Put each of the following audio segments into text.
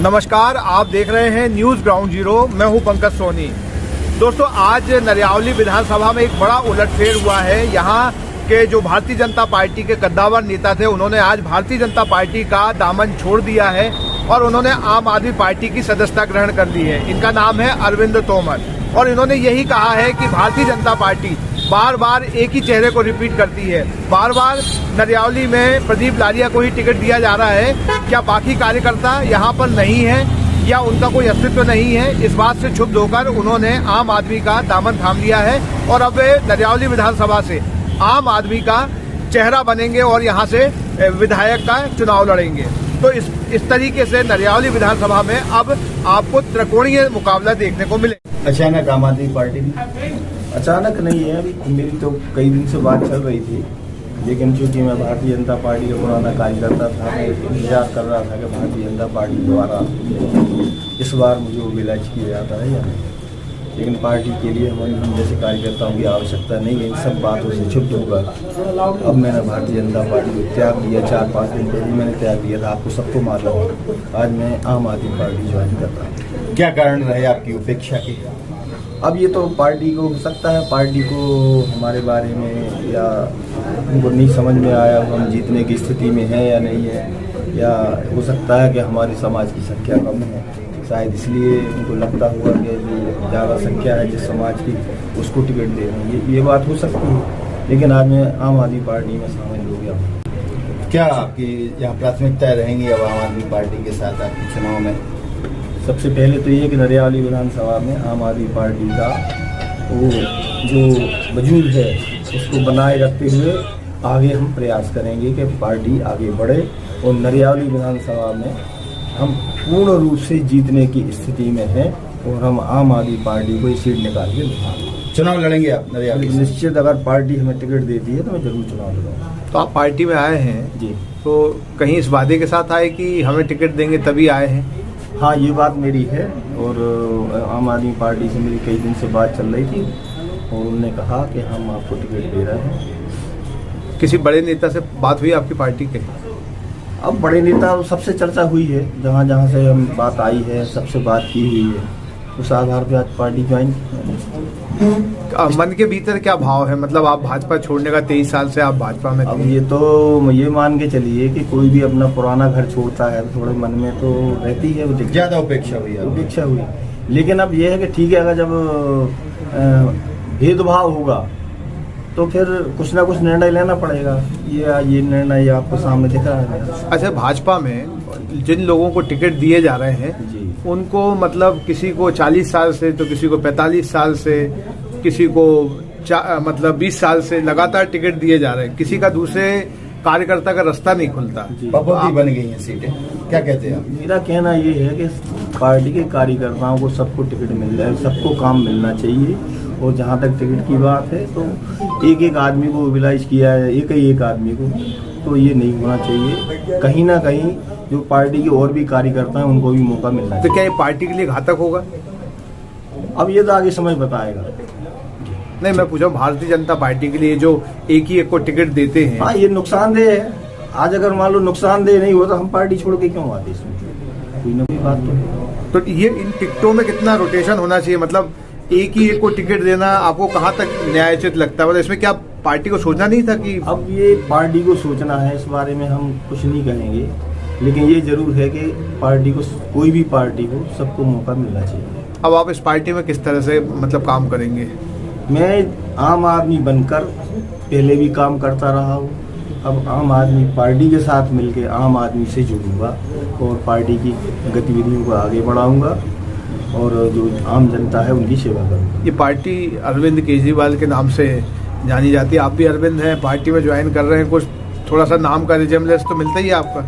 नमस्कार, आप देख रहे हैं न्यूज ग्राउंड जीरो। मैं हूं पंकज सोनी। दोस्तों, आज नरियावली विधानसभा में एक बड़ा उलटफेर हुआ है। यहां के जो भारतीय जनता पार्टी के कद्दावर नेता थे, उन्होंने आज भारतीय जनता पार्टी का दामन छोड़ दिया है और उन्होंने आम आदमी पार्टी की सदस्यता ग्रहण कर ली है। इनका नाम है अरविंद तोमर और इन्होंने यही कहा है कि भारतीय जनता पार्टी बार बार एक ही चेहरे को रिपीट करती है। बार बार नरियावली में प्रदीप लारिया को ही टिकट दिया जा रहा है। क्या बाकी कार्यकर्ता यहाँ पर नहीं है या उनका कोई अस्तित्व नहीं है? इस बात से क्षुब्ध होकर उन्होंने आम आदमी का दामन थाम लिया है और अब वे नरियावली विधानसभा से आम आदमी का चेहरा बनेंगे और यहाँ से विधायक का चुनाव लड़ेंगे। तो इस तरीके से नरियावली विधानसभा में अब आपको त्रिकोणीय मुकाबला देखने को मिलेगा। अचानक आम आदमी पार्टी में अचानक नहीं है, अभी मेरी तो कई दिन से बात चल रही थी, लेकिन चूंकि मैं भारतीय जनता पार्टी का पुराना कार्यकर्ता था, मैं इंतजार कर रहा था कि भारतीय जनता पार्टी द्वारा इस बार मुझे वो विलाज किया जाता है या नहीं। लेकिन पार्टी के लिए हम जैसे कार्यकर्ताओं की आवश्यकता नहीं है। इन सब बातों से क्षुब्ध होकर अब मैंने भारतीय जनता पार्टी को त्याग दिया। 4-5 दिन पहले मैंने त्याग दिया था, आपको सबको मालूम है। आज मैं आम आदमी पार्टी ज्वाइन कर रहा हूँ। क्या कारण रहे आपकी उपेक्षा की? अब ये तो पार्टी को हो सकता है, पार्टी को हमारे बारे में या उनको नहीं समझ में आया, हम जीतने की स्थिति में हैं या नहीं है, या हो सकता है कि हमारे समाज की संख्या कम है, शायद इसलिए उनको लगता हुआ कि जो ज़्यादा संख्या है जिस समाज की उसको टिकट दे रहे हैं। ये बात हो सकती है, लेकिन आज मैं आम आदमी पार्टी में शामिल हो गया हूँ। क्या आपकी यहाँ प्राथमिकताएं रहेंगी अब आम आदमी पार्टी के साथ आपके चुनाव में? सबसे पहले तो ये कि नरियावली विधानसभा में आम आदमी पार्टी का वो जो वजूद है उसको बनाए रखते हुए आगे हम प्रयास करेंगे कि पार्टी आगे बढ़े और नरियावली विधानसभा में हम पूर्ण रूप से जीतने की स्थिति में हैं और हम आम आदमी पार्टी को ये सीट निकाल के चुनाव लड़ेंगे आप नरियावली? निश्चित, अगर पार्टी हमें टिकट देती है तो मैं जरूर चुनाव लड़ूंगा। तो आप पार्टी में आए हैं जी, तो कहीं इस वादे के साथ आए कि हमें टिकट देंगे तभी आए हैं? हाँ, ये बात मेरी है और आम आदमी पार्टी से मेरी कई दिन से बात चल रही थी और उन्होंने कहा कि हम आपको टिकट दे रहे हैं। किसी बड़े नेता से बात हुई आपकी पार्टी के? अब बड़े नेता सबसे चर्चा हुई है, जहाँ जहाँ से हम बात आई है सबसे बात की हुई है, उस आधार पर आज पार्टी ज्वाइन। मन के भीतर क्या भाव है? मतलब आप भाजपा छोड़ने का 23 साल से आप भाजपा में अब ये तो ये मान के चलिए कि कोई भी अपना पुराना घर छोड़ता है थोड़े मन में तो रहती है, वो ज्यादा उपेक्षा हुई? उपेक्षा हुई, लेकिन अब ये है कि ठीक है, अगर जब भेदभाव होगा तो फिर कुछ ना कुछ निर्णय लेना पड़ेगा। ये निर्णय आपको सामने दिख रहा है। अच्छा, भाजपा में जिन लोगों को टिकट दिए जा रहे हैं जी, उनको मतलब किसी को 40 साल से तो किसी को 45 साल से किसी को मतलब 20 साल से लगातार टिकट दिए जा रहे हैं। किसी का दूसरे कार्यकर्ता का रास्ता नहीं खुलता। बपोती बन गई हैं सीटें, क्या कहते हैं आप? मेरा कहना ये है कि पार्टी के कार्यकर्ताओं को सबको टिकट मिल जाए, सबको काम मिलना चाहिए। और जहाँ तक टिकट की बात है तो एक आदमी को मोबिलाइज किया है, एक आदमी को, तो ये नहीं होना चाहिए। कहीं ना कहीं जो पार्टी के और भी कार्यकर्ता हैं उनको भी मौका मिलना चाहिए। तो क्या ये पार्टी के लिए घातक होगा? अब ये तो आगे समय बताएगा। नहीं, मैं पूछा भारतीय जनता पार्टी के लिए जो एक को टिकट देते हैं। हाँ, ये नुकसानदेह है। आज अगर मान लो नुकसानदेह नहीं होता हम पार्टी छोड़ के क्यों आते? इसमें कोई ना कोई बात तो ये इन टिकटों में कितना रोटेशन होना चाहिए? मतलब एक को टिकट देना आपको कहाँ तक न्यायोचित लगता है? मतलब इसमें क्या पार्टी को सोचना नहीं था कि? अब ये पार्टी को सोचना है, इस बारे में हम कुछ नहीं कहेंगे, लेकिन ये जरूर है कि पार्टी को, कोई भी पार्टी हो, सबको मौका मिलना चाहिए। अब आप इस पार्टी में किस तरह से मतलब काम करेंगे? मैं आम आदमी बनकर पहले भी काम करता रहा हूँ, अब आम आदमी पार्टी के साथ मिलकर आम आदमी से जुड़ूंगा और पार्टी की गतिविधियों को आगे बढ़ाऊंगा और जो आम जनता है उनकी सेवा करूंगा। ये पार्टी अरविंद केजरीवाल के नाम से जानी जाती है। आप भी अरविंद हैं, पार्टी में ज्वाइन कर रहे हैं, कुछ थोड़ा सा नाम का रिजेम्बलेंस तो मिलता ही है आपका।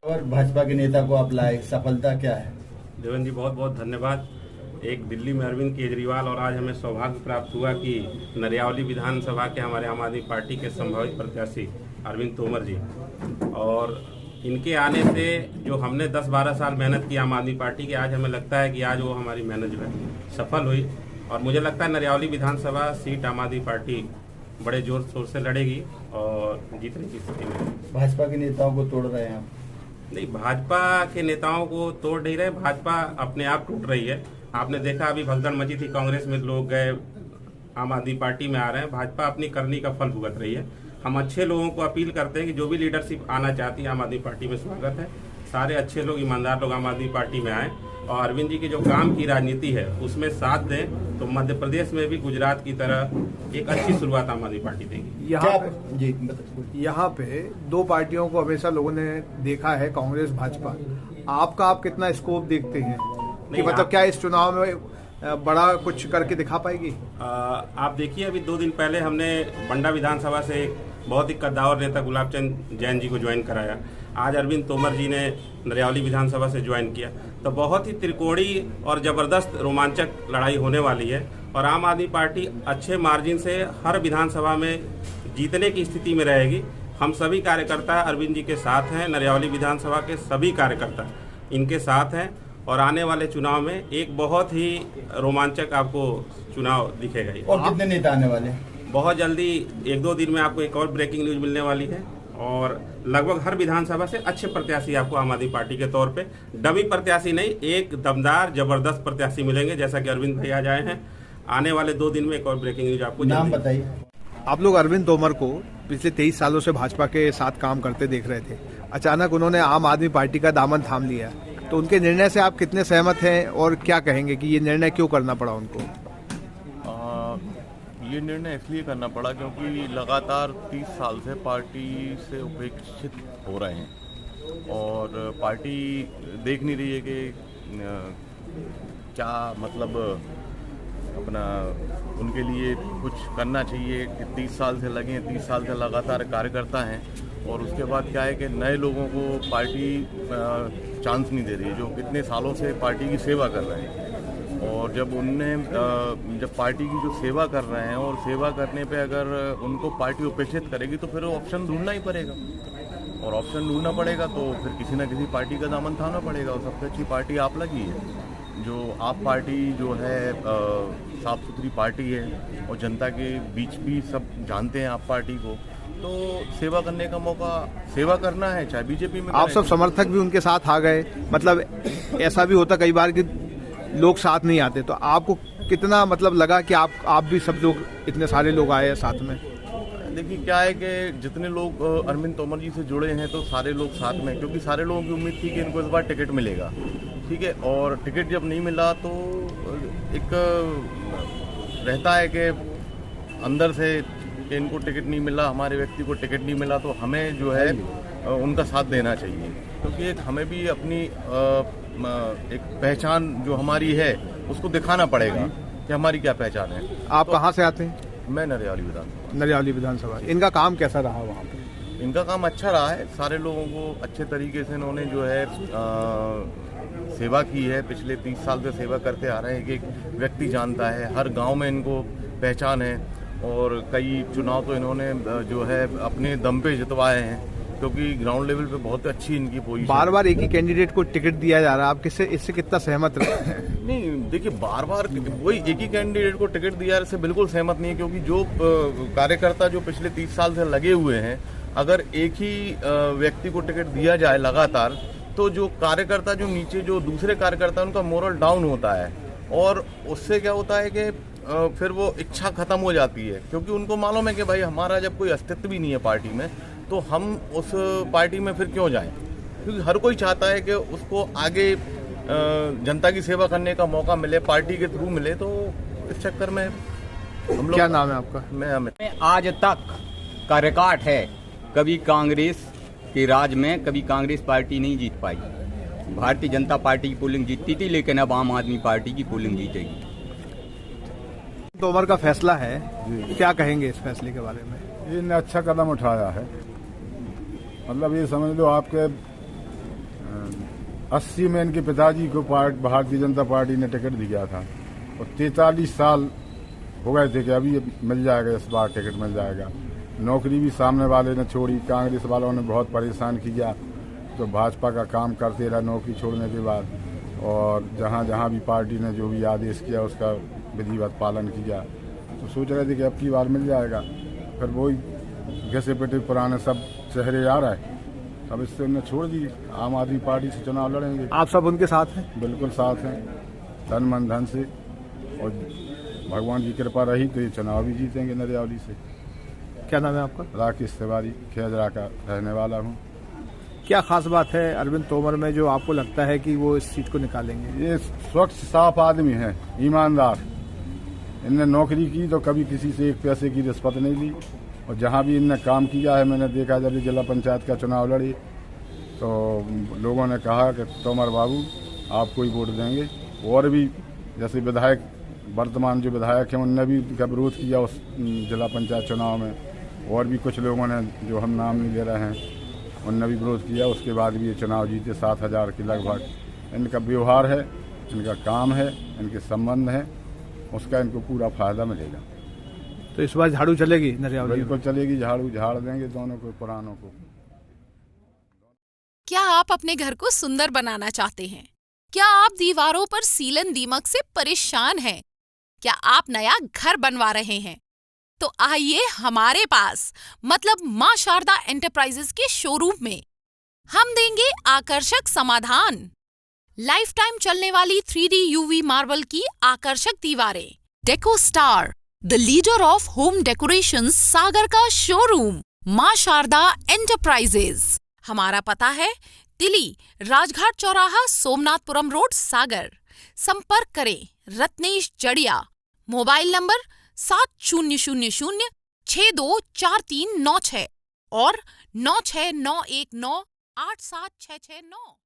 और भाजपा के नेता को आप लाए, सफलता क्या है? देवेंद्र जी, बहुत बहुत धन्यवाद। एक दिल्ली में अरविंद केजरीवाल और आज हमें सौभाग्य प्राप्त हुआ कि नरियावली विधानसभा के हमारे आम आदमी पार्टी के संभावित प्रत्याशी अरविंद तोमर जी, और इनके आने से जो हमने 10-12 साल मेहनत की आम आदमी पार्टी की, आज हमें लगता है कि आज वो हमारी मेहनत जो है सफल हुई और मुझे लगता है नरियावली विधानसभा सीट आम आदमी पार्टी बड़े जोर शोर से लड़ेगी और जीतने की स्थिति में। भाजपा के नेताओं को तोड़ रहे हैं आप? नहीं, भाजपा के नेताओं को तोड़ नहीं रहे, भाजपा अपने आप टूट रही है। आपने देखा अभी भगदड़ मची थी, कांग्रेस में लोग गए, आम आदमी पार्टी में आ रहे हैं। भाजपा अपनी करनी का फल भुगत रही है। हम अच्छे लोगों को अपील करते हैं कि जो भी लीडरशिप आना चाहती है आम आदमी पार्टी में स्वागत है। सारे अच्छे लोग, ईमानदार लोग आम आदमी पार्टी में आए और अरविंद जी की जो काम की राजनीति है उसमें साथ दें तो मध्य प्रदेश में भी गुजरात की तरह एक अच्छी शुरुआत आम आदमी पार्टी देगी। यहाँ पे दो पार्टियों को हमेशा लोगों ने देखा है, कांग्रेस भाजपा। आपका आप कितना स्कोप देखते हैं कि मतलब क्या इस चुनाव में बड़ा कुछ करके दिखा पाएगी? आप देखिए, अभी 2 दिन पहले हमने बंडा विधानसभा से बहुत ही कद्दावर नेता गुलाब चंद जैन जी को ज्वाइन कराया। आज अरविंद तोमर जी ने नरियावली विधानसभा से ज्वाइन किया। तो बहुत ही त्रिकोणीय और जबरदस्त रोमांचक लड़ाई होने वाली है और आम आदमी पार्टी अच्छे मार्जिन से हर विधानसभा में जीतने की स्थिति में रहेगी। हम सभी कार्यकर्ता अरविंद जी के साथ हैं, नरियावली विधानसभा के सभी कार्यकर्ता इनके साथ हैं और आने वाले चुनाव में एक बहुत ही रोमांचक आपको चुनाव दिखेगा। और कितने नेता आने वाले? बहुत जल्दी 1-2 दिन में आपको एक और ब्रेकिंग न्यूज मिलने वाली है और लगभग हर विधानसभा से अच्छे प्रत्याशी आपको आम आदमी पार्टी के तौर पे, डमी प्रत्याशी नहीं, एक दमदार जबरदस्त प्रत्याशी मिलेंगे जैसा कि अरविंद भाई आज आए हैं। आने वाले 2 दिन में एक और ब्रेकिंग न्यूज आपको। नाम बताइए। आप लोग अरविंद तोमर को पिछले 23 सालों से भाजपा के साथ काम करते देख रहे थे, अचानक उन्होंने आम आदमी पार्टी का दामन थाम लिया, तो उनके निर्णय से आप कितने सहमत हैं और क्या कहेंगे कि ये निर्णय क्यों करना पड़ा उनको? ये निर्णय इसलिए करना पड़ा क्योंकि लगातार 30 साल से पार्टी से उपेक्षित हो रहे हैं और पार्टी देख नहीं रही है कि क्या मतलब अपना उनके लिए कुछ करना चाहिए। 30 साल से लगे हैं, 30 साल से लगातार कार्यकर्ता हैं और उसके बाद क्या है कि नए लोगों को पार्टी चांस नहीं दे रही है जो कितने सालों से पार्टी की सेवा कर रहे हैं। और जब जब पार्टी की जो सेवा कर रहे हैं और सेवा करने पे अगर उनको पार्टी उपेक्षित करेगी तो फिर ऑप्शन ढूंढना ही पड़ेगा और ऑप्शन ढूंढना पड़ेगा तो फिर किसी ना किसी पार्टी का दामन थामना पड़ेगा। और सबसे अच्छी पार्टी आप लगी है, जो आप पार्टी जो है साफ सुथरी पार्टी है और जनता के बीच भी सब जानते हैं आप पार्टी को, तो सेवा करने का मौका सेवा करना है, चाहे बीजेपी में। आप सब समर्थक भी उनके साथ आ गए, मतलब ऐसा भी होता कई बार कि लोग साथ नहीं आते, तो आपको कितना मतलब लगा कि आप भी सब लोग इतने सारे लोग आए साथ में? देखिए क्या है कि जितने लोग अरविंद तोमर जी से जुड़े हैं तो सारे लोग साथ में, क्योंकि सारे लोगों की उम्मीद थी कि इनको इस बार टिकट मिलेगा, ठीक है। और टिकट जब नहीं मिला तो एक रहता है कि अंदर से कि इनको टिकट नहीं मिला, हमारे व्यक्ति को टिकट नहीं मिला, तो हमें जो है उनका साथ देना चाहिए, क्योंकि एक हमें भी अपनी एक पहचान जो हमारी है उसको दिखाना पड़ेगा कि हमारी क्या पहचान है। आप तो कहाँ से आते हैं? मैं नरियावली विधानसभा। नरियावली विधानसभा। इनका काम कैसा रहा वहाँ पे? इनका काम अच्छा रहा है, सारे लोगों को अच्छे तरीके से इन्होंने जो है सेवा की है। पिछले 30 साल से सेवा करते आ रहे हैं, एक व्यक्ति जानता है, हर गांव में इनको पहचान है और कई चुनाव तो इन्होंने जो है अपने दम पे जितवाए हैं, क्योंकि ग्राउंड लेवल पे बहुत अच्छी इनकी पोजीशन। बार बार एक ही कैंडिडेट को टिकट दिया जा रहा है, आप इससे कितना सहमत रहे हैं? नहीं देखिए, बार बार वही एक ही कैंडिडेट को टिकट दिया इससे बिल्कुल सहमत नहीं है, क्योंकि जो कार्यकर्ता जो पिछले 30 साल से लगे हुए हैं, अगर एक ही व्यक्ति को टिकट दिया जाए लगातार, तो जो कार्यकर्ता जो नीचे जो दूसरे कार्यकर्ता उनका मोरल डाउन होता है और उससे क्या होता है कि फिर वो इच्छा खत्म हो जाती है, क्योंकि उनको मालूम है कि भाई हमारा जब कोई अस्तित्व भी नहीं है पार्टी में तो हम उस पार्टी में फिर क्यों जाएं, क्योंकि हर कोई चाहता है कि उसको आगे जनता की सेवा करने का मौका मिले, पार्टी के थ्रू मिले। तो इस चक्कर में हम लोग। क्या नाम है आपका? मैं अमित। आज तक का रिकॉर्ड है, कभी कांग्रेस के राज में कभी कांग्रेस पार्टी नहीं जीत पाई। भारतीय जनता पार्टी की पोलिंग जीतती थी, लेकिन अब आम आदमी पार्टी की पोलिंग जीतेगी। तोमर का फैसला है, क्या कहेंगे इस फैसले के बारे में? इन्होंने अच्छा कदम उठाया है, मतलब ये समझ लो आपके 80 में इनके पिताजी को भारतीय जनता पार्टी ने टिकट दिया था और 43 साल हो गए थे कि अभी मिल जाएगा, इस बार टिकट मिल जाएगा। नौकरी भी सामने वाले ने छोड़ी, कांग्रेस वालों ने बहुत परेशान किया, तो भाजपा का काम करते रहा नौकरी छोड़ने के बाद, और जहाँ जहाँ भी पार्टी ने जो भी आदेश किया उसका विधिवत पालन किया, तो सोच रहे थे कि अब की बार मिल जाएगा। फिर वही घसे पिटे पुराने सब चेहरे आ रहे हैं, अब इससे उन्हें छोड़ दी, आम आदमी पार्टी से चुनाव लड़ेंगे। आप सब उनके साथ हैं? बिल्कुल साथ हैं, तन मन धन से, और भगवान की कृपा रही तो ये चुनाव भी जीतेंगे नरियावली से। क्या नाम है आपका? राकेश तिवारी, खेजरा का रहने वाला हूँ। क्या खास बात है अरविंद तोमर में जो आपको लगता है कि वो इस सीट को निकालेंगे? ये स्वच्छ साफ आदमी है, ईमानदार। इनने नौकरी की तो कभी किसी से एक पैसे की रिश्वत नहीं ली, और जहाँ भी इनने काम किया है, मैंने देखा जब ये जिला पंचायत का चुनाव लड़ी तो लोगों ने कहा कि तोमर बाबू आपको ही वोट देंगे। और भी जैसे विधायक, वर्तमान जो विधायक हैं, उनने भी उनका विरोध किया उस जिला पंचायत चुनाव में। और भी कुछ लोगों ने, जो हम नाम नहीं ले रहे हैं, उनने भी विरोध किया। उसके बाद भी ये चुनाव जीते 7,000 के लगभग। इनका व्यवहार है, इनका काम है, इनके संबंध है, उसका इनको पूरा फायदा मिलेगा। तो इस बार झाड़ू चलेगी नरियावली? बिल्कुल चलेगी, झाड़ू झाड़ देंगे दोनों को, पुरानों को। क्या आप अपने घर को सुंदर बनाना चाहते हैं? क्या आप दीवारों पर सीलन दीमक से परेशान हैं? क्या आप नया घर बनवा रहे हैं? तो आइए हमारे पास, मतलब मां शारदा एंटरप्राइजेस के शोरूम में। हम देंगे आकर्षक समाधान। लाइफ टाइम चलने वाली 3D UV मार्बल की आकर्षक दीवारें। Deco star, the leader of home decorations, Sagar का शोरूम, मां शारदा एंटरप्राइजेस। हमारा पता है तिली, राजघाट चौराहा, सोमनाथपुरम रोड, सागर। संपर्क करें रत्नेश जड़िया। मोबाइल नंबर 7000624396 और 9691987669।